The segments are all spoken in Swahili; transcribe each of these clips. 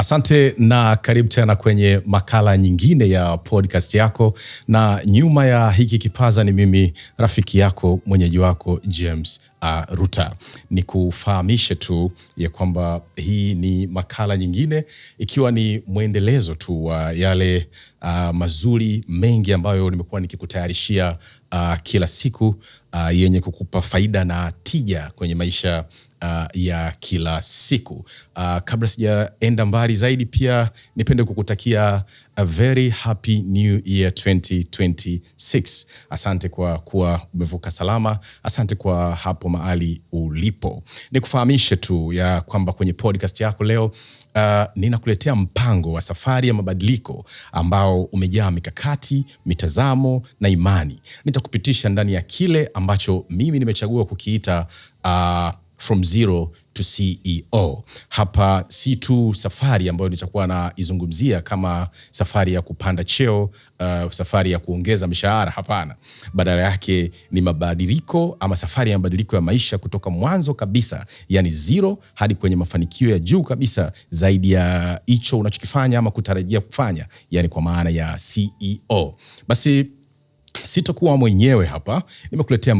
Asante na karibu tena kwenye makala nyingine ya podcast yako, na nyuma ya hiki kipaza ni mimi rafiki yako mwenyeji wako James Ruta. Ni kufahamishe tu ya kwamba hii ni makala nyingine, ikiwa ni mwendelezo tu wa yale mazuri mengi ambayo nimekuwa nikikutayarishia kila siku, yenye kukupa faida na tija kwenye maisha ya kila siku. Kabla sijaenda mbali zaidi, pia nipende kukutakia a very happy new year 2026. Asante kwa kuwa umevuka salama. Asante kwa hapo mahali ulipo. Nikufahamishe tu ya kwamba kwenye podcast yako leo ninakuletea mpango wa safari ya mabadiliko ambao umejaa mikakati, mitazamo na imani. Nitakupitisha ndani ya kile ambacho mimi nimechagua kukiita From Zero to CEO. Hapa si tu safari ambayo nitakuwa naizungumzia kama safari ya kupanda cheo, safari ya kuongeza mishahara, hapana. Badala yake ni mabadiliko ama safari ya mabadiliko ya maisha kutoka mwanzo kabisa, yani zero, hadi kwenye mafanikio ya juu kabisa zaidi ya hicho unachokifanya ama kutarajia kufanya, yani kwa maana ya CEO. Basi sitakuwa mwenyewe hapa, nimekuletea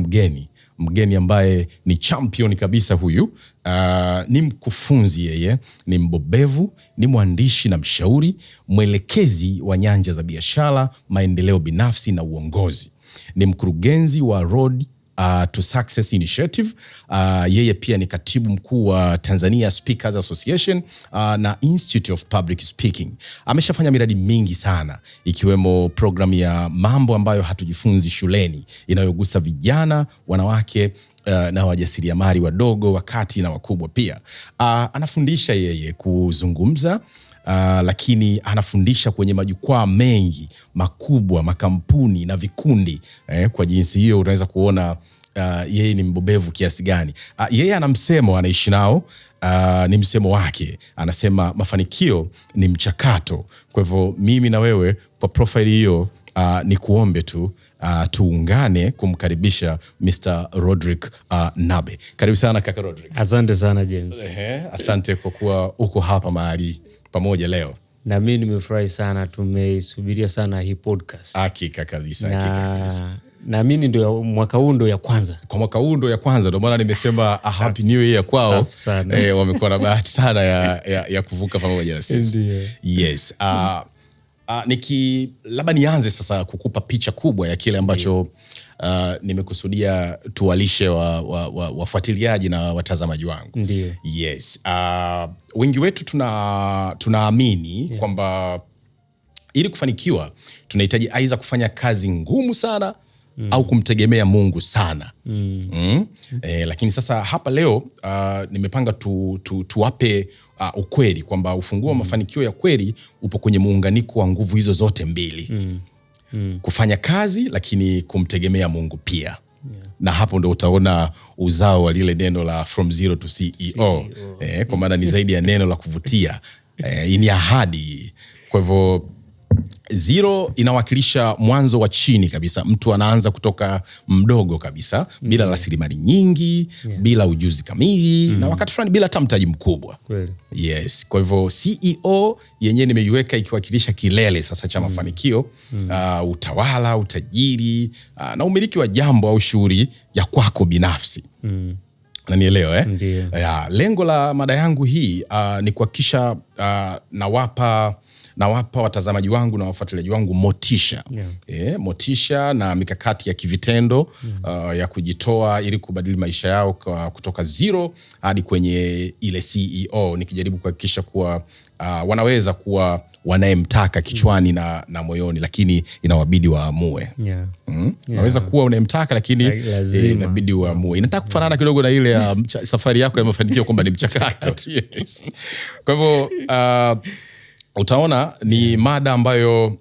mgeni ambaye ni champion kabisa huyu. Ni mkufunzi, yeye ni mbobevu, ni mwandishi na mshauri, mwelekezi wa nyanja za biashara, maendeleo binafsi na uongozi. Ni mkurugenzi wa Road to Success Initiative. Yeye pia ni katibu mkuu wa Tanzania Speakers Association na Institute of Public Speaking. Ameshafanya miradi mingi sana, ikiwemo programu ya mambo ambayo hatujifunzi shuleni, inayogusa vijana, wanawake na wajasiriamali wadogo, wakati na wakubwa pia. Anafundisha yeye kuzungumza, lakini anafundisha kwenye majukwaa mengi makubwa, makampuni na vikundi. Kwa jinsi hiyo unaweza kuona yeye ni mbobevu kiasi gani. Yeye ana msemo anaishi nao, ni msemo wake. Anasema mafanikio ni mchakato. Kwa hivyo mimi na wewe kwa profile hiyo ni kuombe tu tuungane kumkaribisha Mr. Rodrick Nabe. Karibu sana kaka Rodrick. Asante sana James. Asante kwa kuwa uko hapa mahali pamoja leo. Na mimi nimefurahi sana, tumeisubiria sana hii podcast. Hakika kabisa. Na mimi ndio mwaka huu ndo ya kwanza. Kwa mwaka huu ndo ya kwanza, ndio maana nimesema happy new year kwao. Wamekuwa na bahati sana ya kuvuka pamoja na sisi. Yes. Labda nianze sasa kukupa picha kubwa ya kile ambacho nimekusudia tuwalishe wafuatiliaji na watazamaji wangu. Ndiyo. Yes. Wengi wetu tunaamini kwamba ili kufanikiwa tunahitaji aidha kufanya kazi ngumu sana au kumtegemea Mungu sana. Lakini sasa hapa leo nimepanga tuwape ukweli kwamba ufunguo wa mafanikio ya kweli upo kwenye muunganiko wa nguvu hizo zote mbili. Kufanya kazi lakini kumtegemea Mungu pia. Na hapo ndo utaona uzao wa lile neno la From Zero to CEO. Kwa maana ni zaidi ya neno la kuvutia. Ni ahadi. Kwa hivyo zero inawakilisha mwanzo wa chini kabisa. Mtu anaanza kutoka mdogo kabisa, bila rasilimali nyingi, bila ujuzi kamili, na wakati fulani bila hata mtaji mkubwa. Yes. Kwa hivyo CEO yenyewe nimeiweka ikiwakilisha kilele sasa cha mafanikio, utawala, utajiri, na umiliki wa jambo au shughuli ya kwako binafsi. Unanielewa lengo la mada yangu hii ni kuhakikisha nawapa watazamaji wangu na wafuatiliaji wangu motisha. Motisha na mikakati ya kivitendo ya kujitoa ili kubadili maisha yao kutoka zero hadi kwenye ile CEO, nikijaribu kuhakikisha kuwa wanaweza kuwa wanayemtaka kichwani na moyoni, lakini inawabidi waamue. Unaweza kuwa unayemtaka lakini inabidi waamue. Inataka kufanana kidogo na ile safari yako ya mafanikio kwamba ni mchakato. Yes. Kwa hivyo utaona ni mada ambayo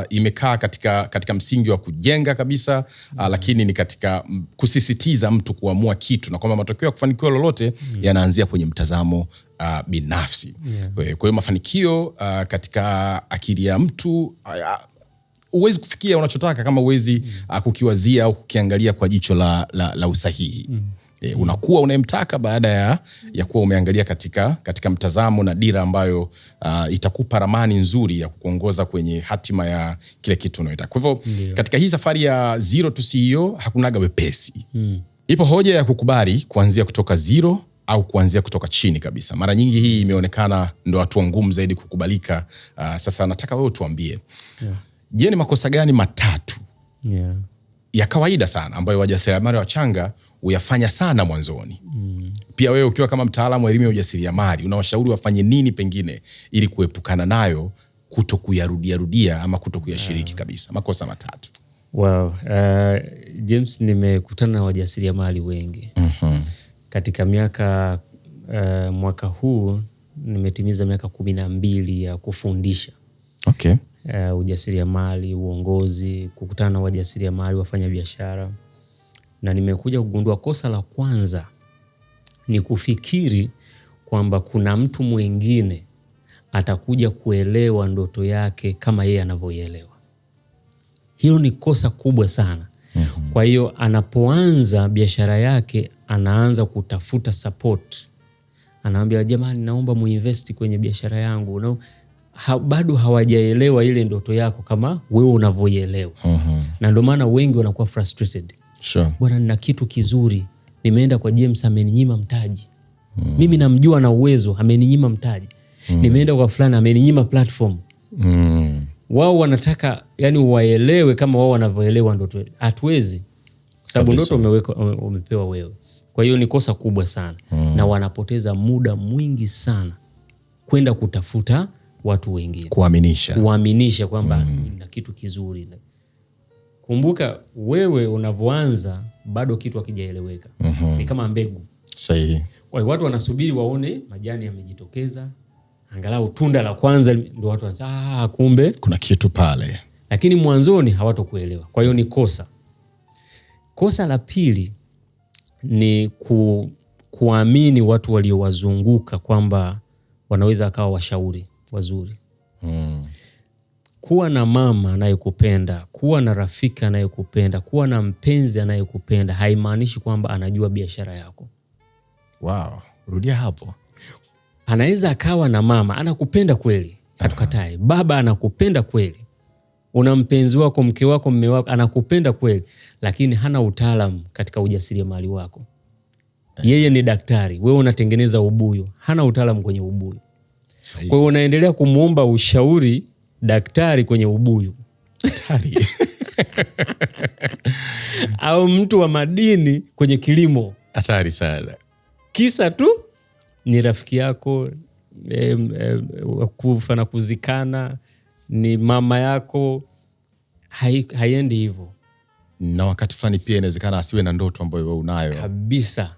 imekaa katika msingi wa kujenga kabisa, lakini ni katika kusisitiza mtu kuamua kitu, na kwamba matokeo ya kufanikiwa lolote yanaanzia kwenye mtazamo binafsi. Kwa hiyo mafanikio katika akili ya mtu, huwezi kufikia unachotaka kama huwezi kukiwazia au kukiangalia kwa jicho la usahihi. Unakuwa unayemtaka baada ya kuwa umeangalia katika mtazamo na dira ambayo itakupa ramani nzuri ya kukuongoza kwenye hatima ya kile kitu unayotaka. Kwa hivyo katika hii safari ya zero to CEO hakunaga wepesi. Ipo hoja ya kukubali kuanzia kutoka zero au kuanzia kutoka chini kabisa. Mara nyingi hii imeonekana ndo hatua ngumu zaidi kukubalika. Sasa nataka wewe tuambie, je, ni makosa gani matatu ya kawaida sana ambayo wajasiriamali wachanga uyafanya sana mwanzoni? Pia wewe ukiwa kama mtaalamu wa elimu ya ujasiriamali unawashauri wafanye nini pengine ili kuepukana nayo, kuto kuyarudia ama kuto kuyashiriki kabisa? Makosa matatu. Wow. James, nimekutana na wajasiriamali wengi. Katika mwaka huu nimetimiza miaka 12 ya kufundisha. Okay. Ujasiriamali, uongozi, kukutana na wajasiriamali, wafanya biashara, na nimekuja kugundua kosa la kwanza ni kufikiri kwamba kuna mtu mwingine atakuja kuelewa ndoto yake kama yeye anavyoielewa. Hilo ni kosa kubwa sana. Kwa hiyo anapoanza biashara yake anaanza kutafuta support. Anaambia, jamani, naomba muinvesti kwenye biashara yangu. Bado hawajaelewa ile ndoto yako kama wewe unavyoielewa. Na ndio maana wengi wanakuwa frustrated. Sure. Bwana, nina kitu kizuri, nimeenda kwa James, ameninyima mtaji. Mimi namjua na uwezo, ameninyima mtaji. Nimeenda kwa fulani, ameninyima platform. Wao wanataka yani waelewe kama wao wanavyoelewa ndoto. Hatuwezi, sababu ndoto umepewa wewe. Kwa hiyo ni kosa kubwa sana. Na wanapoteza muda mwingi sana kwenda kutafuta watu wengine, kuaminisha kwamba na kitu kizuri. Kumbuka wewe unavyoanza bado kitu hakijaeleweka. Ni kama mbegu. Sahihi. Kwa hiyo watu wanasubiri waone majani yamejitokeza, angalau tunda la kwanza, ndio watu wanasema kumbe kuna kitu pale. Lakini mwanzoni hawatokuelewa. Kwa hiyo ni kosa. Kosa la pili ni kuamini watu waliowazunguka kwamba wanaweza akawa washauri wazuri. Kuwa na mama anayekupenda, kuwa na rafiki anayekupenda, kuwa na mpenzi anayekupenda haimaanishi kwamba anajua biashara yako. Wow, rudia hapo. Anaweza akawa na mama anakupenda kweli, hatukatai. Baba anakupenda kweli. Una mpenzi wako, mke wako, mume wako anakupenda kweli, lakini hana utaalamu katika ujasiriamali wako. Yeye ni daktari, wewe unatengeneza ubuyu, hana utaalamu kwenye ubuyu. Kwa hiyo unaendelea kumuomba ushauri daktari kwenye ubuyu. Hatari. Au mtu wa madini kwenye kilimo. Hatari sana. Kisa tu ni rafiki yako, kufa na kuzikana, ni mama yako. Haiendi hivyo. Na wakati fulani pia inawezekana asiwe na ndoto ambayo wewe unayo kabisa.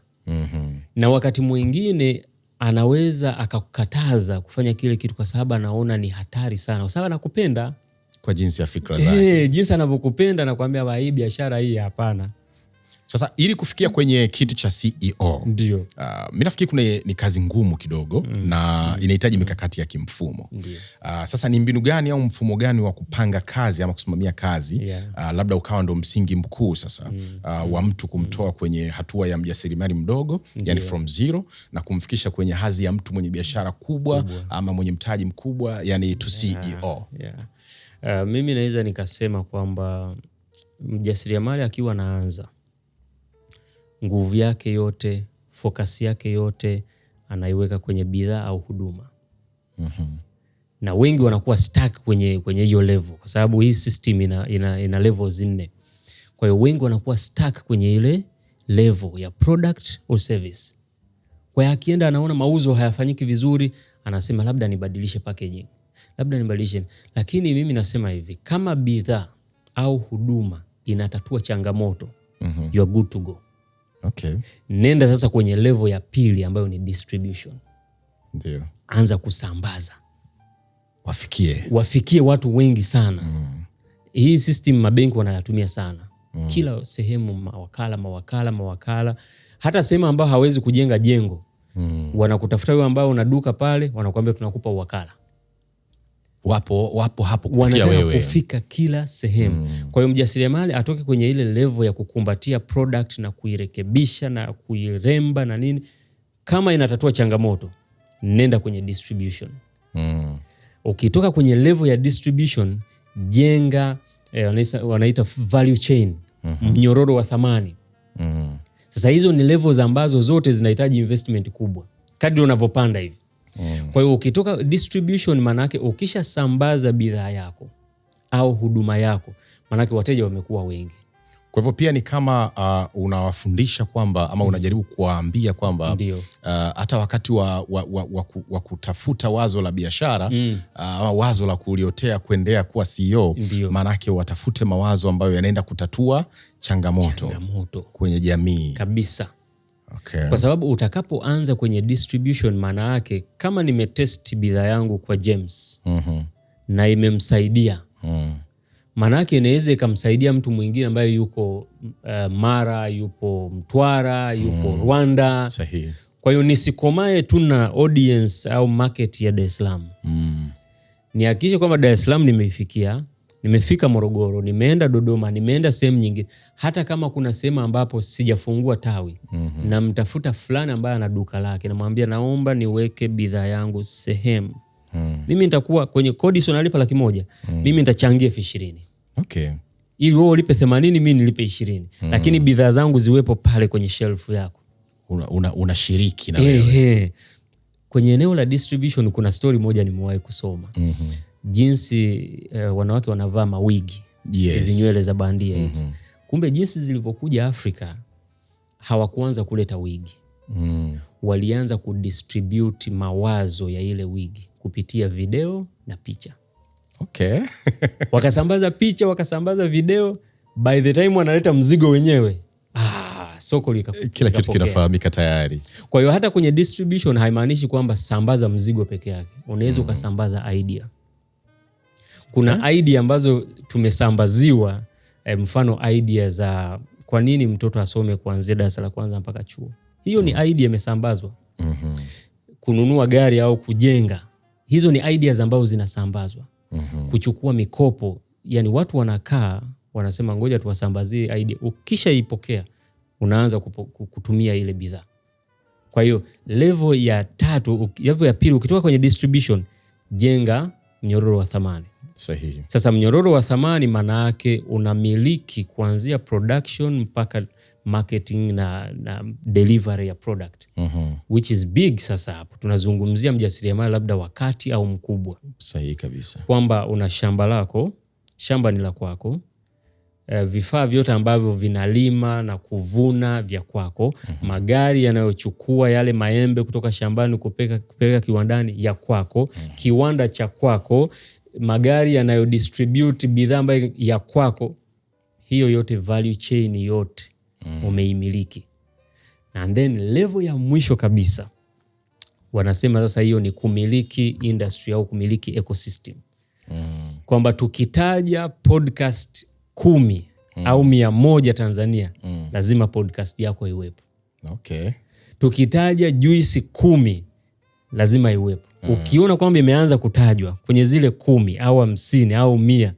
Na wakati mwingine anaweza akakukataza kufanya kile kitu kwa sababu anaona ni hatari sana, kwa sababu anakupenda kwa jinsi ya fikra zake. Jinsi anavyokupenda na kuambia hii biashara hii hapana. Sasa ili kufikia kwenye kiti cha CEO, ndio mimi nafikiri ni kazi ngumu kidogo na inahitaji mikakati ya kimfumo. Sasa ni mbinu gani au mfumo gani wa kupanga kazi ama kusimamia kazi labda ukawa ndo msingi mkuu sasa wa mtu kumtoa kwenye hatua ya mjasiriamali mdogo, yani from zero, na kumfikisha kwenye hadhi ya mtu mwenye biashara kubwa ama mwenye mtaji mkubwa, yani to CEO? Mimi naweza nikasema kwamba mjasiriamali akiwa anaanza, nguvu yake yote, focus yake yote anaiweka kwenye bidhaa au huduma. Na wengi wanakuwa stuck kwenye hiyo level, kwa sababu hii system ina levels 4. Kwa hiyo wengi wanakuwa stuck kwenye ile level ya product or service. Kwa hiyo akienda anaona mauzo hayafanyiki vizuri, anasema labda nibadilishe packaging, labda nibadilishe. Lakini mimi nasema hivi, kama bidhaa au huduma inatatua changamoto, you are good to go. Okay. Nenda sasa kwenye level ya pili ambayo ni distribution. Ndio. Anza kusambaza. Wafikie watu wengi sana. Hii system mabenki wanayatumia sana. Kila sehemu mawakala. Hata sehemu ambao hawezi kujenga jengo, wanakutafuta wewe ambao una duka pale, wanakuambia tunakupa uwakala. wapo hapo kupitia wewe. Wanataka kufika kila sehemu. Kwa hiyo mjasiriamali atoke kwenye ile level ya kukumbatia product na kuirekebisha na kuiremba na nini. Kama inatatua changamoto, nenda kwenye distribution. Ukitoka kwenye level ya distribution, jenga wanaita value chain, mnyororo wa thamani. Sasa hizo ni levels ambazo zote zinahitaji investment kubwa kadri unavyopanda hivi. Kwa hiyo ukitoka distribution, manake ukisha sambaza bidhaa yako au huduma yako, manake wateja wamekuwa wengi. Kwa hivyo pia ni kama unawafundisha kwamba ama unajaribu kuwaambia kwamba hata wakati wa kutafuta wazo la biashara ama wazo la kuliotea kuendea kuwa CEO, manake watafute mawazo ambayo yanaenda kutatua changamoto kwenye jamii kabisa. Okay. Kwa sababu utakapoanza kwenye distribution, maana yake kama nimetest bidhaa yangu kwa James na imemsaidia, maana yake inaweza ikamsaidia mtu mwingine ambaye yuko Mara, yupo Mtwara, yupo Rwanda. Sahihi. Kwa hiyo nisikomae tu na audience au market ya Dar es Salaam. Nihakikishe kwamba Dar es Salaam nimeifikia, nimefika Morogoro, nimeenda Dodoma, nimeenda sehemu nyingine. Hata kama kuna sehemu ambapo sijafungua tawi, na mtafuta fulani ambaye ana duka lake, namwambia naomba niweke bidhaa yangu sehemu. Mimi nitakuwa kwenye kodi sio nalipa 100,000. Mimi nitachangia 20. Okay. Ili wewe ulipe 80, mimi nilipe 20. Lakini bidhaa zangu ziwepo pale kwenye shelf yako. Unashiriki na wewe. Kwenye eneo la distribution kuna story moja nimewahi kusoma. Jinsi wanawake wanavaa mawigi. Hizi nywele za bandia hizi. Kumbe jinsi zilivyokuja Afrika, hawakuanza kuleta wigi. Walianza kudistribute mawazo ya ile wigi kupitia video na picha. Okay. Wakasambaza picha, wakasambaza video. By the time wanaleta mzigo wenyewe, soko kila kitu kinafahamika tayari. Kwa hiyo hata kwenye distribution haimaanishi kwamba sambaza mzigo peke yake. Unaweza ukasambaza idea. Kuna idea ambazo tumesambaziwa, mfano idea za kwa nini mtoto asome kuanzia darasa la kwanza mpaka chuo. Hiyo ni idea imesambazwa. Kununua gari au kujenga, hizo ni ideas ambazo zinasambazwa. Kuchukua mikopo, yani watu wanakaa wanasema ngoja tuwasambazie idea. Ukishaipokea unaanza kutumia ile bidhaa. Kwa hiyo level ya pili, ukitoka kwenye distribution, jenga mnyororo wa thamani. Sahihi. Sasa mnyororo wa thamani maana yake unamiliki kuanzia production mpaka marketing na delivery ya product. Which is big. Sasa hapo tunazungumzia mjasiriamali labda wakati au mkubwa. Sahihi kabisa. Kwamba una shamba lako, shamba ni la kwako, vifaa vyote ambavyo vinalima na kuvuna vya kwako, magari yanayochukua yale maembe kutoka shambani kupeleka kiwandani ya kwako, kiwanda cha kwako, magari yanayodistribute bidhaa ambayo ya kwako. Hiyo yote value chain yote umeimiliki. And then level ya mwisho kabisa wanasema sasa hiyo ni kumiliki industry au kumiliki ecosystem. Kwamba tukitaja podcast 10 au 100 Tanzania, lazima podcast yako iwepo. Okay. Tukitaja juisi 10, lazima iwepo. Ukiona kwamba imeanza kutajwa kwenye zile 10 au 50 au 100,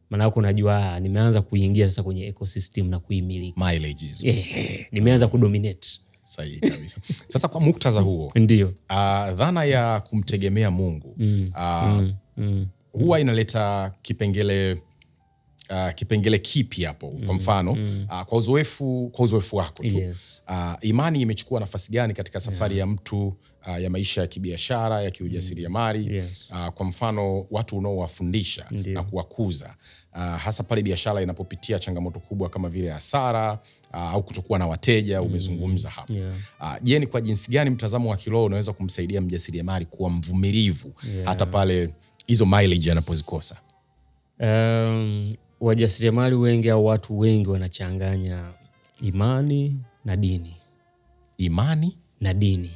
maana yako unajua nimeanza kuingia sasa kwenye ecosystem na kuimiliki. Mileages. Nimeanza kudominate. Sahihi kabisa. Sasa kwa muktadha huo, ndio dhana ya kumtegemea Mungu huwa inaleta kipengele kipi hapo? Kwa mfano, kwa uzoefu wako tu, imani imechukua nafasi gani katika safari ya mtu ya maisha ya kibiashara, ya kiujasiriamali? Kwa mfano, watu unaowafundisha na kuwakuza, hasa pale biashara inapopitia changamoto kubwa kama vile hasara au kutokuwa na wateja, umezungumza hapo. Je, ni kwa jinsi gani mtazamo wa kiroho unaweza kumsaidia mjasiriamali kuwa mvumilivu hata pale hizo mileage anapozikosa? Wajasiriamali wengi au watu wengi wanachanganya imani na dini. Imani na dini.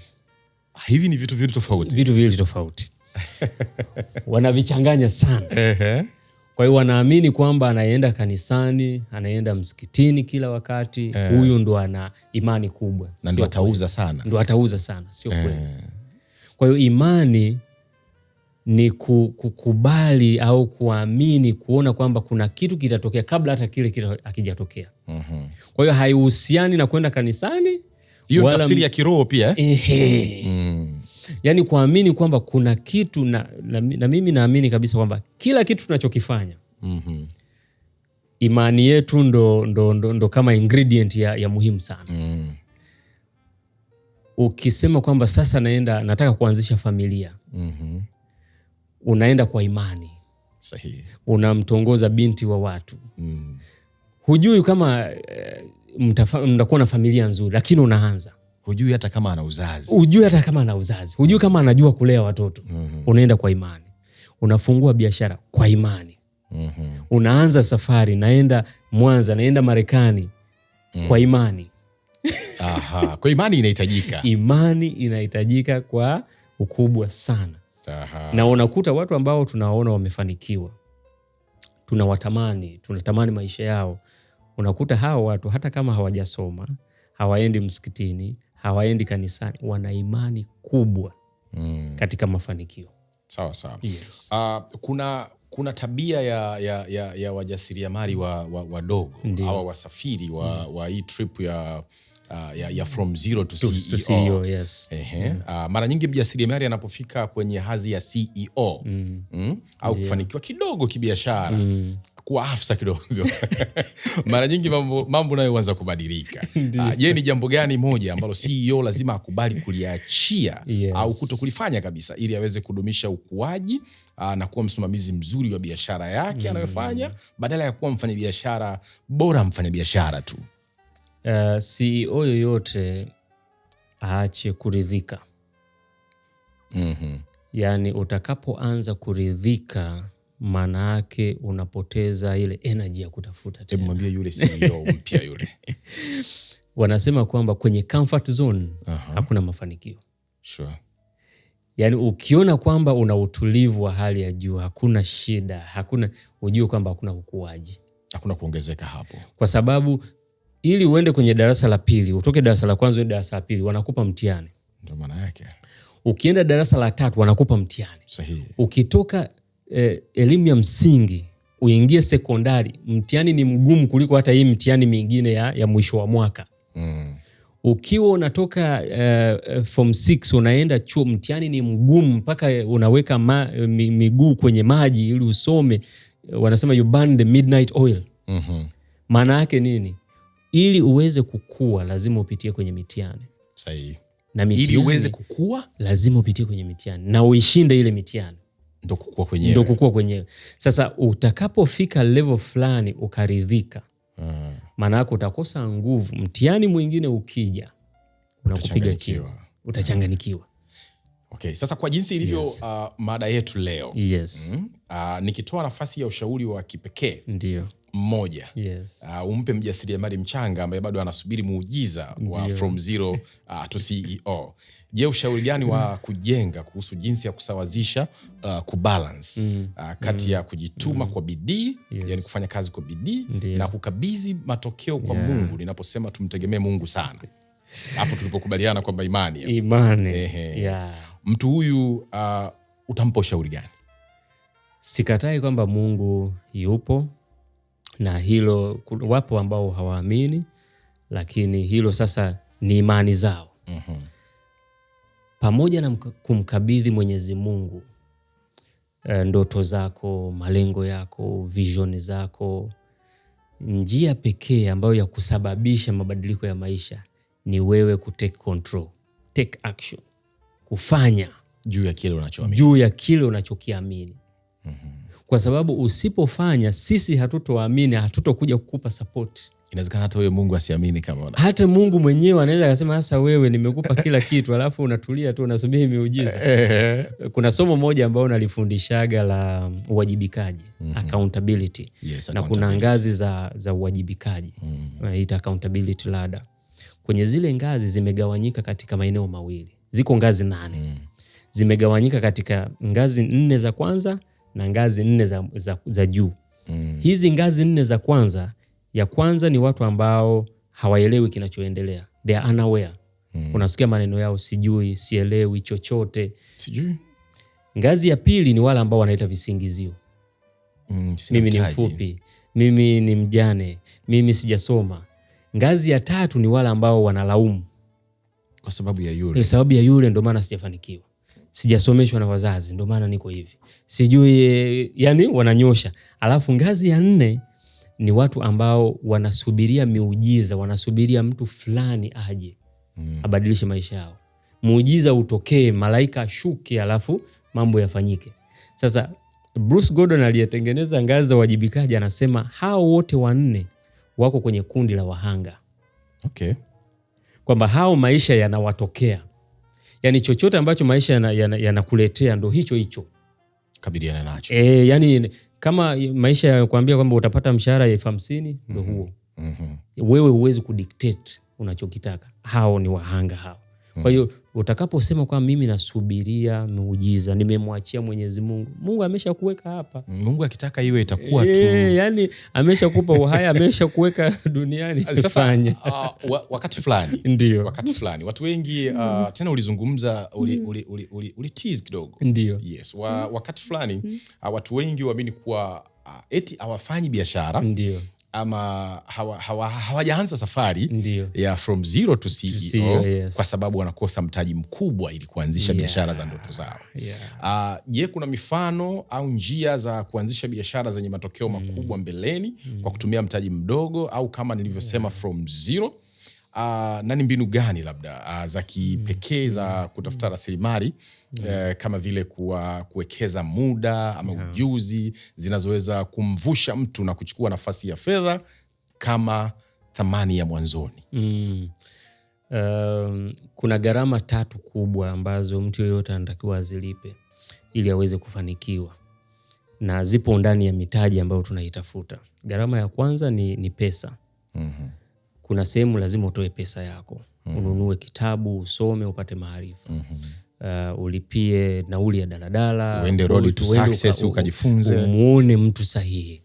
Hivi ni vitu viwili tofauti. Vitu viwili tofauti. Wanavichanganya sana. Kwa hiyo wanaamini kwamba anaenda kanisani, anaenda msikitini kila wakati, huyo ndo ana imani kubwa. Na ndo atauza sana. Ndo atauza sana, sio kweli. Kwa hiyo imani ni kukubali au kuamini, kuona kwamba kuna kitu kitatokea kabla hata kile kitu hakijatokea. Kwa hiyo haihusiani na kwenda kanisani. Hiyo tafsiri ya kiroho pia. Yani kuamini kwamba kuna kitu na mimi naamini kabisa kwamba kila kitu tunachokifanya, imani yetu ndo kama ingredient ya muhimu sana. Ukisema kwamba sasa nataka kuanzisha familia, unaenda kwa imani. Sahihi. Unamtongoza binti wa watu. Hujui kama mtakuwa na familia nzuri, lakini unaanza. Hujui hata kama ana uzazi. Hujui kama anajua kulea watoto. Unaenda kwa imani. Unafungua biashara kwa imani. Unaanza safari, naenda Mwanza, naenda Marekani kwa imani. Kwa imani inahitajika. Imani inahitajika kwa ukubwa sana. Na unakuta watu ambao tunaona wamefanikiwa, tunatamani maisha yao. Unakuta hao watu hata kama hawajasoma, hawaendi msikitini, hawaendi kanisani, wana imani kubwa katika mafanikio. Sawa sawa. Yes. Kuna tabia ya wajasiriamali wadogo au wasafiri wa hii trip ya from zero to CEO. Yes. Mara nyingi mjasiriamali anapofika kwenye hadhi ya CEO au kufanikiwa kidogo kibiashara, kuwa afisa kidogo mara nyingi mambo nayo huanza kubadilika. Je, ni jambo gani moja ambalo CEO lazima akubali kuliachia au kutokulifanya kabisa ili aweze kudumisha ukuaji na kuwa msimamizi mzuri wa biashara yake anayofanya, badala ya kuwa mfanyabiashara bora, mfanyabiashara tu? CEO yoyote aache kuridhika. Yani utakapoanza kuridhika, maana yake unapoteza ile energy ya kutafuta tena. Mwambie yule CEO mpya yule. Wanasema kwamba kwenye comfort zone hakuna mafanikio. Sure. Yani ukiona kwamba una utulivu wa hali ya juu, hakuna shida, ujue kwamba hakuna ukuaji, hakuna kuongezeka hapo. Kwa sababu ili uende kwenye darasa la pili, utoke darasa la kwanza uende darasa la pili, wanakupa mtihani. Ndio maana yake. Ukienda darasa la tatu wanakupa mtihani. Sahihi. Ukitoka elimu ya msingi uingie sekondari, mtihani ni mgumu kuliko hata hii mtihani mingine ya mwisho wa mwaka. Ukiwa unatoka form 6 unaenda chuo, mtihani ni mgumu mpaka unaweka miguu kwenye maji ili usome. Wanasema you burn the midnight oil. Maana yake nini? Ili uweze kukua lazima upitie kwenye mitihani. Sahihi. Na mitihani, ili uweze kukua lazima upitie kwenye mitihani na uishinde ile mitihani. Ndio kukua kwenyewe. Sasa utakapofika level fulani ukaridhika, maana yako utakosa nguvu. Mtihani mwingine ukija unakupiga chini, utachanganikiwa. Okay, sasa kwa jinsi ilivyo mada yetu leo. Yes. Nikitoa nafasi ya ushauri wa kipekee. Ndio. Mmoja. Yes. Umpe mjasiriamali mchanga ambaye bado anasubiri muujiza wa from zero to CEO. Je, ushauri gani wa kujenga kuhusu jinsi ya kusawazisha kubalance kati ya kujituma kwa bidii, yani kufanya kazi kwa bidii na kukabidhi matokeo kwa Mungu? Ninaposema tumtegemee Mungu sana, hapo tulipokubaliana kwamba imani. Mtu huyu utampa ushauri gani? Sikatai kwamba Mungu yupo, na hilo wapo ambao hawaamini, lakini hilo sasa ni imani zao. Pamoja na kumkabidhi Mwenyezi Mungu ndoto zako, malengo yako, vision zako, njia pekee ambayo ya kusababisha mabadiliko ya maisha ni wewe kutake control, take action, kufanya juu ya kile unachokiamini. Kwa sababu usipofanya, sisi hatutoamini, hatutokuja kukupa support. Inawezekana hata wewe Mungu asiamini kama una. Hata Mungu mwenyewe anaweza akasema sasa wewe nimekupa kila kitu alafu unatulia tu unasubiri miujiza. Kuna somo moja ambao nalifundishaga la uwajibikaji, accountability. Yes, na kuna ngazi za uwajibikaji. Wanaita accountability ladder. Kwenye zile ngazi zimegawanyika katika maeneo mawili. Ziko ngazi 8. Zimegawanyika katika ngazi 4 za kwanza na ngazi 4 za juu. Hizi ngazi 4 za kwanza, ya kwanza ni watu ambao hawaelewi kinachoendelea. They are unaware. Unasikia maneno yao, sijui, sielewi chochote. Sijui. Ngazi ya pili ni wale ambao wanaita visingizio. Mimi ni mfupi, mimi ni mjane, mimi sijasoma. Ngazi ya tatu ni wale ambao wanalaumu. Kwa sababu ya yule. Kwa sababu ya yule ndio maana sijafanikiwa. Sijasomeshwa na wazazi ndio maana niko hivi. Sijui, yani wananyosha. Alafu ngazi ya 4 ni watu ambao wanasubiria miujiza, wanasubiria mtu fulani aje abadilishe maisha yao. Muujiza utokee, malaika ashuke, alafu mambo yafanyike. Sasa Bruce Gordon aliyetengeneza ngazi za uwajibikaji anasema hao wote 4 wako kwenye kundi la wahanga. Okay. Kwamba hao maisha yanawatokea. Yani chochote ambacho maisha yanakuletea ndo hicho. Kabiliana nacho. Yani kama maisha yakwambia kwamba utapata mshahara ya 50,000 ndo huo. Wewe huwezi kudictate unachokitaka. Hao ni wahanga hao. Kwa hiyo utakaposema kwa mimi nasubiria muujiza, nimemwachia Mwenyezi Mungu. Mungu ameshakuweka hapa. Mungu akitaka iwe itakuwa tu. Yani ameshakupa uhai, ameshakuweka duniani. Sasa wakati fulani. Ndio. Wakati fulani watu wengi tena ulizungumza uli tease kidogo. Ndio. Yes, wakati fulani watu wengi waamini kuwa eti hawafanyi biashara. Ndio. Ama hawajaanza safari Ndiyo. ya from zero to CEO, yes. Kwa sababu wanakosa mtaji mkubwa ili kuanzisha biashara za ndoto zao. Je, kuna mifano au njia za kuanzisha biashara zenye matokeo makubwa mbeleni kwa kutumia mtaji mdogo au kama nilivyosema from zero? Na ni mbinu gani labda za kipekee za kutafuta rasilimali kama vile kuwekeza muda ama ujuzi zinazoweza kumvusha mtu na kuchukua nafasi ya fedha kama thamani ya mwanzoni? Kuna gharama 3 kubwa ambazo mtu yoyote anatakiwa azilipe ili aweze kufanikiwa, na zipo ndani ya mitaji ambayo tunaitafuta. Gharama ya kwanza ni pesa. Kuna sehemu lazima utoe pesa yako. Ununue kitabu, usome, upate maarifa. Ulipie nauli ya daladala, uende road to success ukajifunze, umuone mtu sahihi.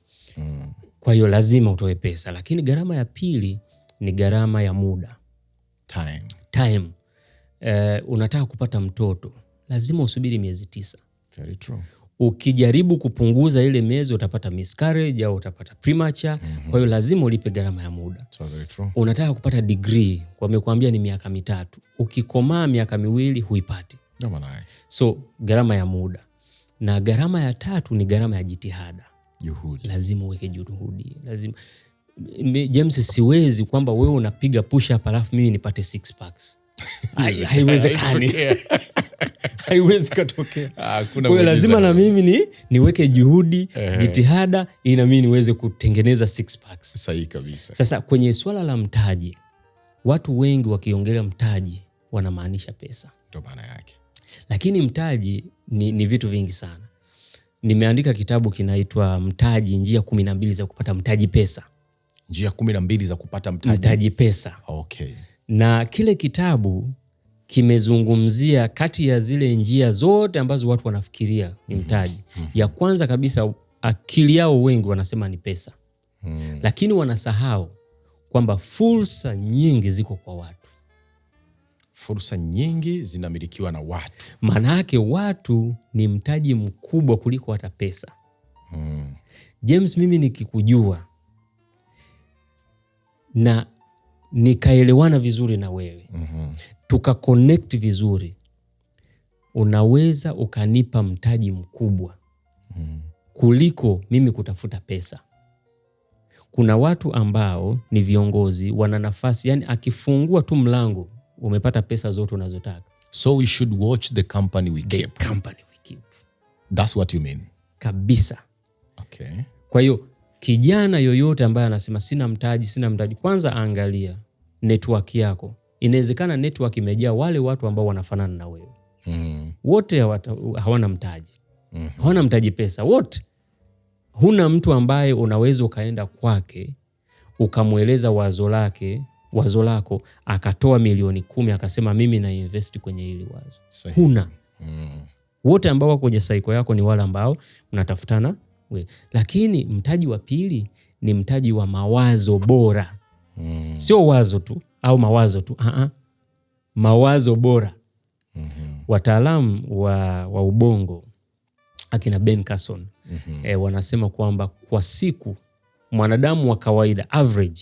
Kwa hiyo lazima utoe pesa. Lakini gharama ya pili ni gharama ya muda. Time. Unataka kupata mtoto, lazima usubiri miezi 9. Very true. Ukijaribu kupunguza ile miezi utapata miscarriage au utapata premature. Kwa hiyo lazima ulipe gharama ya muda. So very true. Unataka kupata degree, wamekuambia ni miaka 3. Ukikomaa miaka 2 huipati. So gharama ya muda. Na gharama ya 3 ni gharama ya jitihada. Juhudi. Lazima uweke juhudi. Lazima. James, siwezi kwamba wewe unapiga push up alafu mimi nipate 6 packs. Haiwezekani. Haiwezi katokea. Kwa hiyo lazima na mimi niweke juhudi, jitihada ili na mimi niweze kutengeneza 6 packs. Sahihi kabisa. Sasa kwenye swala la mtaji, watu wengi wakiongelea mtaji wanamaanisha pesa. Ndio maana yake. Lakini mtaji ni vitu vingi sana. Nimeandika kitabu kinaitwa Mtaji, njia 12 za kupata mtaji pesa. Njia 12 za kupata mtaji pesa. Okay. Na kile kitabu kimezungumzia kati ya zile njia zote ambazo watu wanafikiria ni mtaji. Ya kwanza kabisa akili yao wengi wanasema ni pesa. Lakini wanasahau kwamba fursa nyingi ziko kwa watu. Fursa nyingi zinamilikiwa na watu. Maana yake watu ni mtaji mkubwa kuliko hata pesa. James, mimi nikikujua na nikaelewana vizuri na wewe, tukaconnect vizuri, unaweza ukanipa mtaji mkubwa kuliko mimi kutafuta pesa. Kuna watu ambao ni viongozi, wana nafasi, yani akifungua tu mlango umepata pesa zote unazotaka. So we should watch the company we keep. The company we keep. That's what you mean? Kabisa. Okay. Kwa hiyo kijana yoyote ambaye anasema sina mtaji, kwanza angalia network yako. Inawezekana network imejaa wale watu ambao wanafanana na wewe. Wote hawana mtaji. Hawana mtaji pesa wote. Huna mtu ambaye unaweza ukaenda kwake ukamweleza wazo lako akatoa milioni 10 akasema mimi na invest kwenye hili wazo. Sahi. Huna. Wote ambao wako kwenye cycle yako ni wale ambao mnatafutana wewe. Lakini mtaji wa pili ni mtaji wa mawazo bora. Sio wazo tu au mawazo tu. Mawazo bora. Wataalamu wa ubongo akina Ben Carson wanasema kwamba kwa siku mwanadamu wa kawaida average,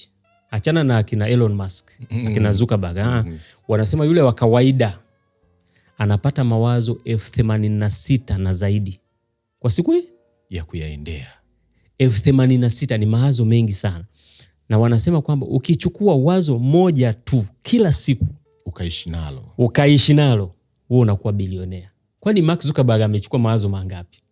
achana na akina Elon Musk, akina Zuckerberg, wanasema yule wa kawaida anapata mawazo 86,000 na zaidi kwa siku hii ya kuyaendea. 86,000 ni mawazo mengi sana, na wanasema kwamba ukichukua wazo moja tu kila siku ukaishi nalo wewe unakuwa bilionea. Kwani Mark Zuckerberg amechukua mawazo mangapi?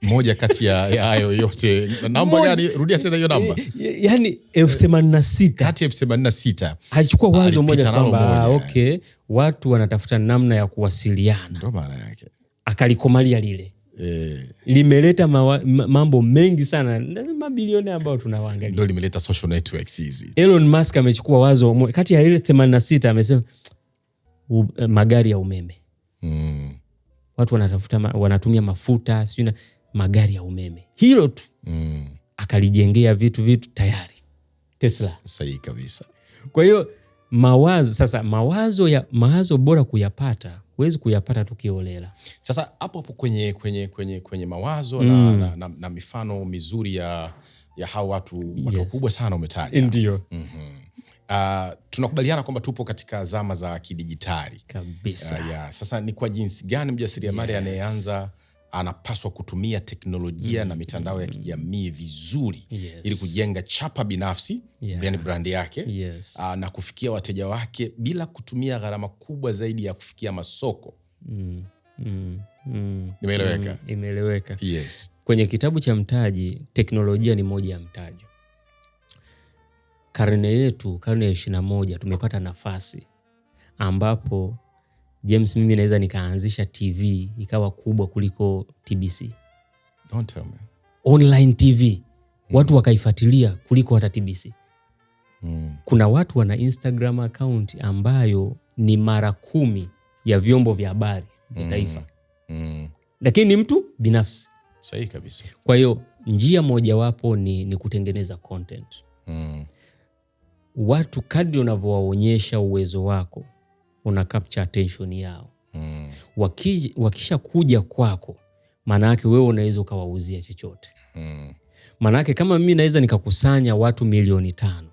Moja kati ya hayo yote. Namba gani? Rudia tena hiyo namba. Yaani 86,000. Kati ya 86,000. Alichukua wazo moja kwamba okay, watu wanatafuta namna ya kuwasiliana. Ndio maana yake. Akalikomalia lile. Limeleta mambo mengi sana, mabilioni ambao tunawaangalia. Ndio limeleta social networks hizi. Elon Musk amechukua wazo kati ya ile 86, amesema magari ya umeme. Watu wanatumia mafuta, sio magari ya umeme. Hilo tu. Akalijengea vitu tayari. Tesla. Sahihi kabisa. Kwa hiyo mawazo bora kuyapata, huwezi kuyapata tukiolela. Sasa hapo kwenye mawazo na mifano mizuri ya hao watu wakubwa sana umetaja. Ndio. Tunakubaliana kwamba tupo katika zama za kidijitali kabisa. Sasa ni kwa jinsi gani mjasiriamali anayeanza anapaswa kutumia teknolojia na mitandao ya kijamii vizuri ili kujenga chapa binafsi, yani brand yake, na kufikia wateja wake bila kutumia gharama kubwa zaidi ya kufikia masoko? Imeeleweka? Imeeleweka. Yes. Kwenye kitabu cha Mtaji, teknolojia ni moja ya mtaji. Karne yetu, karne ya 21, tumepata nafasi ambapo James, mimi naweza nikaanzisha TV ikawa kubwa kuliko TBC. Don't tell me. Online TV. Watu wakaifuatilia kuliko hata TBC. Kuna watu wana Instagram account ambayo ni mara 10 ya vyombo vya habari vya taifa. Lakini ni mtu binafsi. Sahihi kabisa. Kwa hiyo njia mojawapo ni kutengeneza content. Watu kadri unavyowaonyesha uwezo wako, una capture attention yao. Wakisha kuja kwako, maana yake wewe unaweza ukawauzia chochote. Maana yake kama mimi naweza nikakusanya watu 5,000,000,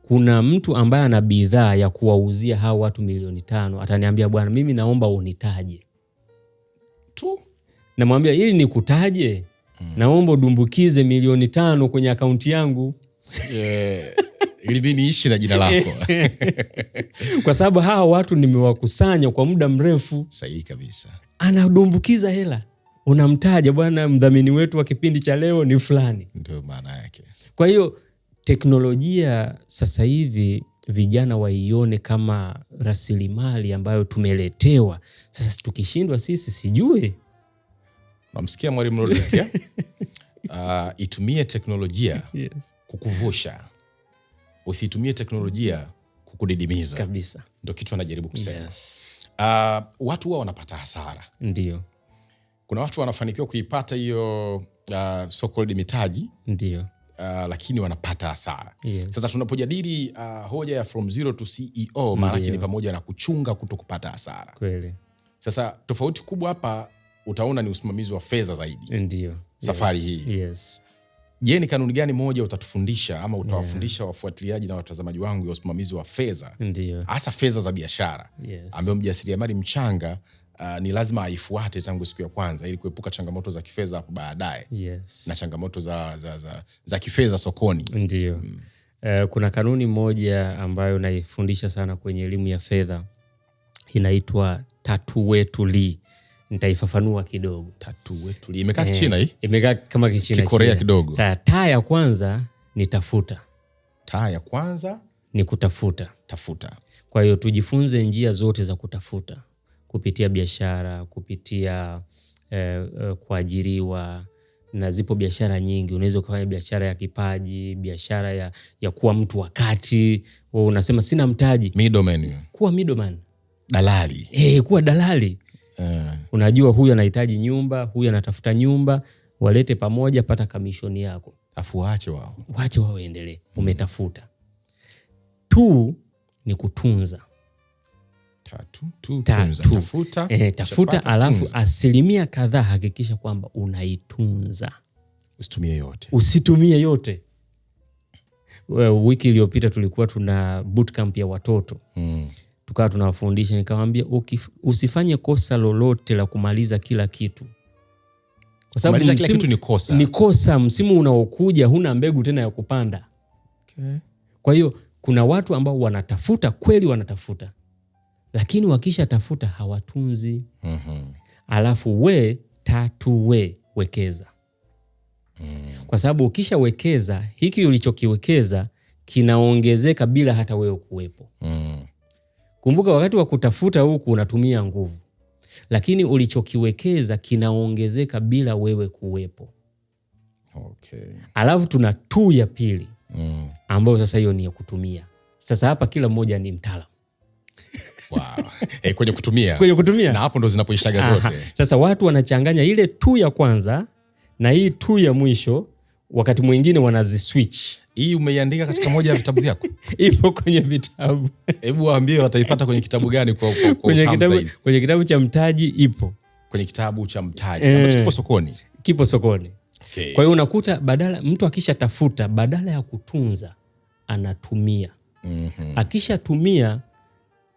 kuna mtu ambaye ana bidhaa ya kuwauzia hao watu 5,000,000, ataniambia bwana, mimi naomba unitaje tu. Namwambia ili nikutaje, naomba udumbukize 5,000,000 kwenye akaunti yangu. Ili mimi niishi na jina lako. Kwa sababu hawa watu nimewakusanya kwa muda mrefu. Sahihi kabisa. Anadumbukiza hela. Unamtaja, bwana, mdhamini wetu wa kipindi cha leo ni fulani. Ndio maana yake. Kwa hiyo teknolojia sasa hivi vijana waione kama rasilimali ambayo tumeletewa. Sasa tukishindwa sisi sijui. Namsikia Mwalimu Rodrick. Itumie teknolojia kukuvusha. Usitumie teknolojia kukudidimiza. Kabisa. Ndio kitu anajaribu kusema. Watu wao wanapata hasara. Ndio. Kuna watu wanafanikiwa kuipata hiyo so-called mitaji. Ndio. Lakini wanapata hasara. Sasa tunapojadili hoja ya from zero to CEO, maana yake ni pamoja na kuchunga kutokupata hasara. Kweli. Sasa tofauti kubwa hapa utaona ni usimamizi wa fedha zaidi. Ndio. Safari hii. Je, ni kanuni gani moja utatufundisha ama utawafundisha wafuatiliaji na watazamaji wangu ya usimamizi wa fedha? Hasa fedha za biashara. Ambayo mjasiriamali mchanga ni lazima aifuate tangu siku ya kwanza ili kuepuka changamoto za kifedha hapo baadaye. Na changamoto za kifedha sokoni. Ndio. Kuna kanuni moja ambayo naifundisha sana kwenye elimu ya fedha. Inaitwa tatu wetu li. Nitaifafanua kidogo. Tatu wetu li. Imekaa Kichina hii? Imekaa kama Kichina. Kikorea kidogo. Sasa taa ya kwanza ni tafuta. Taa ya kwanza ni kutafuta. Tafuta. Kwa hiyo tujifunze njia zote za kutafuta. Kupitia biashara, kupitia kuajiriwa, na zipo biashara nyingi. Unaweza kufanya biashara ya kipaji, biashara ya kuwa mtu wa kati. Wewe unasema sina mtaji. Middleman. Kuwa middleman. Dalali. Kuwa dalali. Unajua huyu anahitaji nyumba, huyu anatafuta nyumba, walete pamoja, pata kamishoni yako. Afu waache wao. Waache wao endelee. Umetafuta. Tu ni kutunza. Tafuta alafu asilimia kadhaa hakikisha kwamba unaitunza. Usitumie yote. Wiki iliyopita tulikuwa tuna bootcamp ya watoto. Tukawa tunawafundisha, nikamwambia usifanye kosa lolote la kumaliza kila kitu. Kwa sababu kila kitu ni kosa. Ni kosa, msimu unaokuja huna mbegu tena ya kupanda. Okay. Kwa hiyo kuna watu ambao wanatafuta, kweli wanatafuta, lakini wakisha tafuta hawatunzi. Alafu wekeza. Kwa sababu ukisha wekeza, hiki ulichokiwekeza kinaongezeka bila hata wewe kuwepo. Kumbuka wakati wa kutafuta huku unatumia nguvu, lakini ulichokiwekeza kinaongezeka bila wewe kuwepo. Okay. Alafu tuna tu ya pili ambayo sasa hiyo ni ya kutumia. Sasa hapa kila mmoja ni mtaalamu. Kwenye kutumia. Na hapo ndo zinapoishaga zote. Sasa watu wanachanganya ile tu ya kwanza na hii tu ya mwisho, wakati mwingine wanaziswitch. Hii umeiandika katika moja ya vitabu vyako? Ipo kwenye vitabu. Hebu waambie wataipata kwenye kitabu gani kwa kwenye kitabu cha Mtaji ipo. Kwenye kitabu cha Mtaji. Ambacho kipo sokoni. Kipo sokoni. Okay. Kwa hiyo unakuta mtu akisha tafuta, badala ya kutunza anatumia. Akishatumia,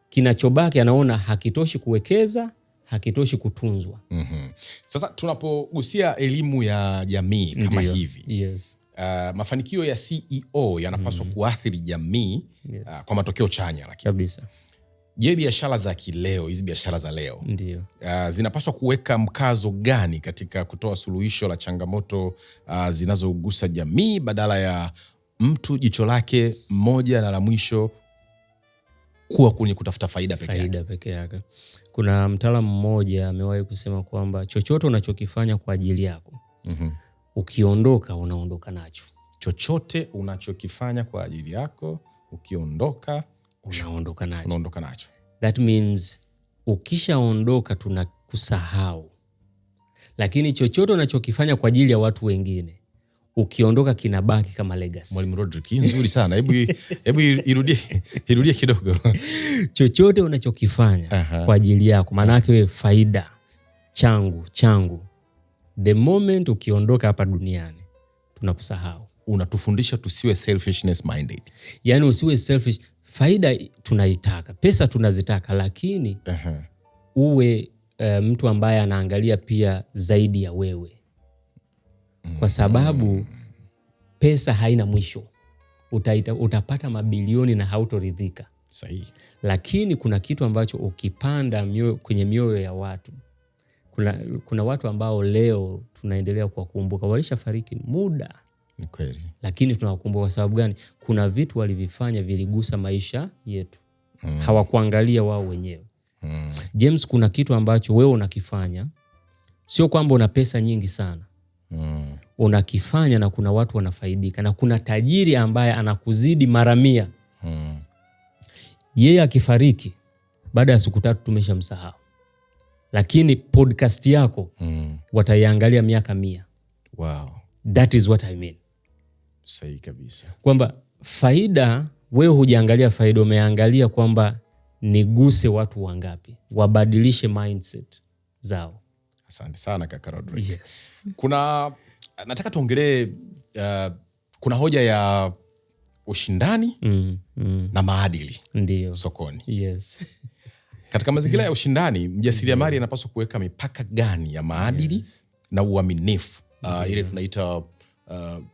kinachobaki anaona hakitoshi kuwekeza, hakitoshi kutunzwa. Sasa tunapogusia elimu ya jamii kama hivi. Yes. Mafanikio ya CEO yanapaswa kuathiri jamii kwa matokeo chanya. Kabisa. Je, biashara za kileo, hizi biashara za leo, ndio zinapaswa kuweka mkazo gani katika kutoa suluhisho la changamoto zinazogusa jamii badala ya mtu jicho lake moja na la mwisho kuwa kwenye kutafuta faida peke yake? Kuna mtaalamu mmoja amewahi kusema kwamba chochote unachokifanya kwa ajili yako, ukiondoka unaondoka nacho. Chochote unachokifanya kwa ajili yako, ukiondoka unaondoka nacho. That means ukishaondoka tunakusahau. Lakini chochote unachokifanya kwa ajili ya watu wengine, ukiondoka kinabaki kama legacy. Mwalimu Rodrick, nzuri sana. Hebu irudie kidogo. Chochote unachokifanya kwa ajili yako, maana yake wewe faida, changu. The moment ukiondoka hapa duniani, tunakusahau. Unatufundisha tusiwe selfishness minded. Yaani usiwe selfish. Faida tunaitaka, pesa tunazitaka, lakini uwe mtu ambaye anaangalia pia zaidi ya wewe. Kwa sababu pesa haina mwisho. Utapata mabilioni na hautoridhika. Sahihi. Lakini kuna kitu ambacho ukipanda kwenye mioyo ya watu. Kuna watu ambao leo tunaendelea kuwakumbuka, walishafariki muda. Ni kweli. Lakini tunawakumbuka kwa sababu gani? Kuna vitu walivifanya viligusa maisha yetu. Hawakuangalia wao wenyewe. James, kuna kitu ambacho wewe unakifanya, sio kwamba una pesa nyingi sana. Unakifanya na kuna watu wanafaidika, na kuna tajiri ambaye anakuzidi mara 100. Yeye akifariki, baada ya siku 3 tumeshamsahau. Lakini podcast yako wataiangalia miaka 100. Wow. That is what I mean. Sahihi kabisa. Kwamba faida, wewe hujaangalia faida, umeangalia kwamba niguse watu wangapi, wabadilishe mindset zao. Asante sana kaka Rodrick. Yes. Nataka tuongelee kuna hoja ya ushindani na maadili. Ndio. Sokoni. Yes. Katika mazingira ya ushindani, mjasiriamali anapaswa kuweka mipaka gani ya maadili na uaminifu? Ile tunaita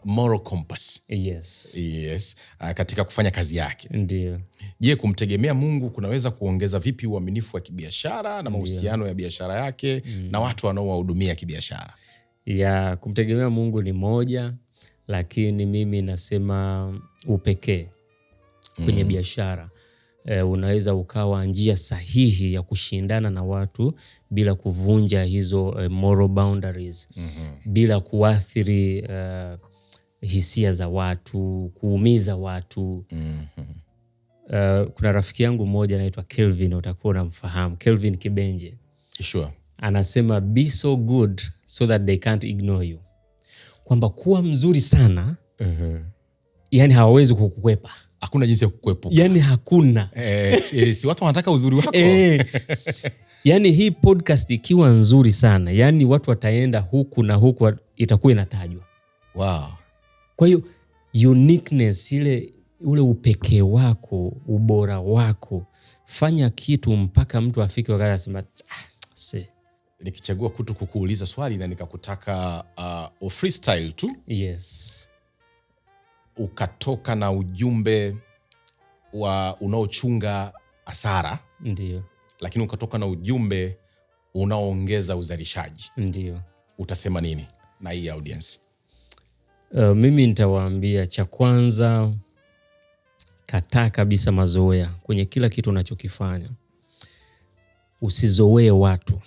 moral compass. Yes. Katika kufanya kazi yake. Ndio. Je, kumtegemea Mungu kunaweza kuongeza vipi uaminifu wa kibiashara na mahusiano ya biashara yake na watu wanaowahudumia kibiashara? Kumtegemea Mungu ni moja, lakini mimi nasema upekee kwenye biashara. Unaweza ukawa njia sahihi ya kushindana na watu bila kuvunja hizo moral boundaries, bila kuathiri hisia za watu, kuumiza watu. Kuna rafiki yangu mmoja anaitwa Kelvin, utakuwa unamfahamu, Kelvin Kibenje. Sure. Anasema be so good so that they can't ignore you. Kwamba kuwa mzuri sana, yani hawawezi kukukwepa. Hakuna jinsi ya kukuepuka. Yani hakuna. Si watu wanataka uzuri wako. Yani hii podcast ikiwa nzuri sana, yani watu wataenda huku na huku, itakuwa inatajwa. Wow. Kwa hiyo uniqueness, ule upekee wako, ubora wako, fanya kitu mpaka mtu afike wakati asema Nikichagua kukuuliza swali na nikakutaka freestyle tu. Yes. Ukatoka na ujumbe unaochunga hasara. Ndio. Lakini ukatoka na ujumbe unaoongeza uzalishaji. Ndio. Utasema nini na hii audience? Mimi nitawaambia, cha kwanza, kataa kabisa mazoea kwenye kila kitu unachokifanya. Usizoee watu.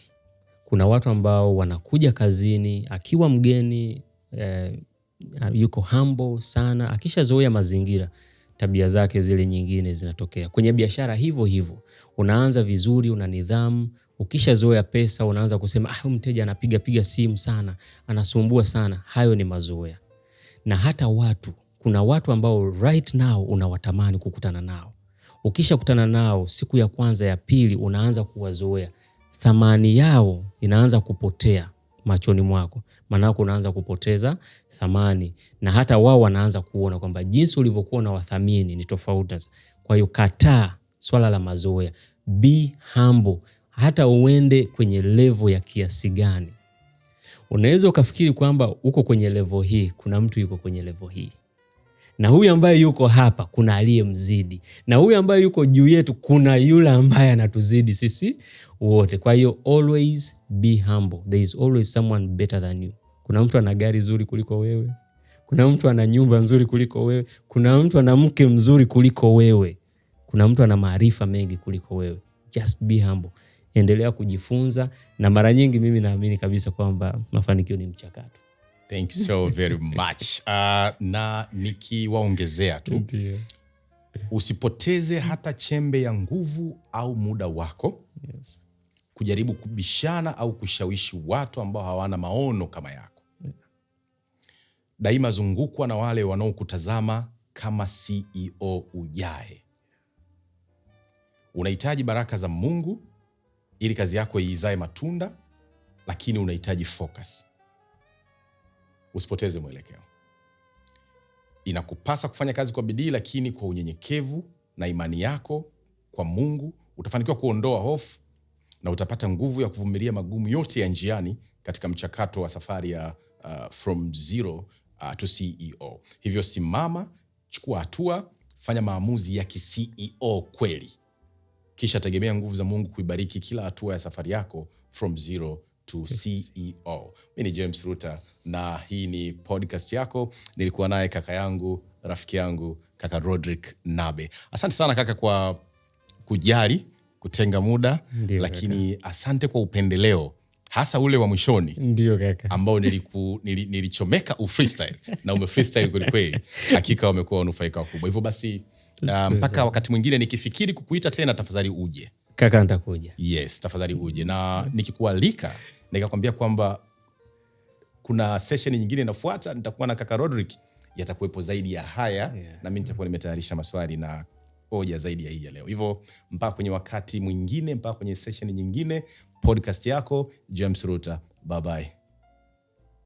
Kuna watu ambao wanakuja kazini, akiwa mgeni yuko humble sana, akishazoea mazingira, tabia zake zile nyingine zinatokea. Kwenye biashara hivyo, unaanza vizuri, una nidhamu, ukishazoea pesa unaanza kusema mteja anapiga simu sana, anasumbua sana. Hayo ni mazoea. Na hata watu, kuna watu ambao right now unawatamani kukutana nao. Ukishakutana nao siku ya kwanza, ya pili, unaanza kuwazoea. Thamani yao inaanza kupotea machoni mwako. Maana unaanza kupoteza thamani, na hata wao wanaanza kuona kwamba jinsi ulivyokuwa na wathamini ni tofauti. Kwa hiyo kataa swala la mazoea. Be humble. Hata uende kwenye level ya kiasi gani, unaweza ukafikiri kwamba uko kwenye level hii, kuna mtu yuko kwenye level hii, na huyu ambaye yuko hapa kuna aliyemzidi, na huyu ambaye yuko juu yetu kuna yule ambaye anatuzidi sisi wote. Kwa hiyo always be humble. There is always someone better than you. Kuna mtu ana gari zuri kuliko wewe, kuna mtu ana nyumba nzuri kuliko wewe, kuna mtu ana mke mzuri kuliko wewe, kuna mtu ana maarifa mengi kuliko wewe. Just be humble. Endelea kujifunza, na mara nyingi mimi naamini kabisa kwamba mafanikio ni mchakato. Thank you so very much. Na nikiwaongezea tu, usipoteze hata chembe ya nguvu au muda wako kujaribu kubishana au kushawishi watu ambao hawana maono kama yako. Daima zungukwa na wale wanaokutazama kama CEO ujae. Unahitaji baraka za Mungu ili kazi yako izae matunda, lakini unahitaji focus. Usipoteze mwelekeo. Inakupasa kufanya kazi kwa bidii, lakini kwa unyenyekevu na imani yako kwa Mungu utafanikiwa kuondoa hofu na utapata nguvu ya kuvumilia magumu yote ya njiani katika mchakato wa safari ya from zero to CEO. Hivyo simama, chukua hatua, fanya maamuzi ya ki-CEO kweli. Kisha tegemea nguvu za Mungu kuibariki kila hatua ya safari yako from zero to CEO. Mimi ni James Ruta na hii ni podcast yako. Nilikuwa naye kaka yangu, rafiki yangu, kaka Rodrick Nabe. Asante sana kaka kwa kujali, kutenga muda. Ndiyo, lakini kaka, asante kwa upendeleo, hasa ule wa mwishoni. Ndio kaka. Ambao nilichomeka freestyle na umefreestyle kweli kweli. Hakika wamekuwa wanufaika wakubwa. Hivyo basi mpaka wakati mwingine nikifikiri kukuita tena, tafadhali uje. Kaka, nitakuja. Yes, tafadhali uje. Na nikikualika nikakwambia kwamba kuna session nyingine inafuata, nitakuwa na kaka Rodrick, yatakuwepo zaidi ya haya. Na mimi nitakuwa nimetayarisha maswali na hoja zaidi ya hii ya leo. Hivyo mpaka kwenye wakati mwingine, mpaka kwenye session nyingine, podcast yako James Ruta. Bye bye.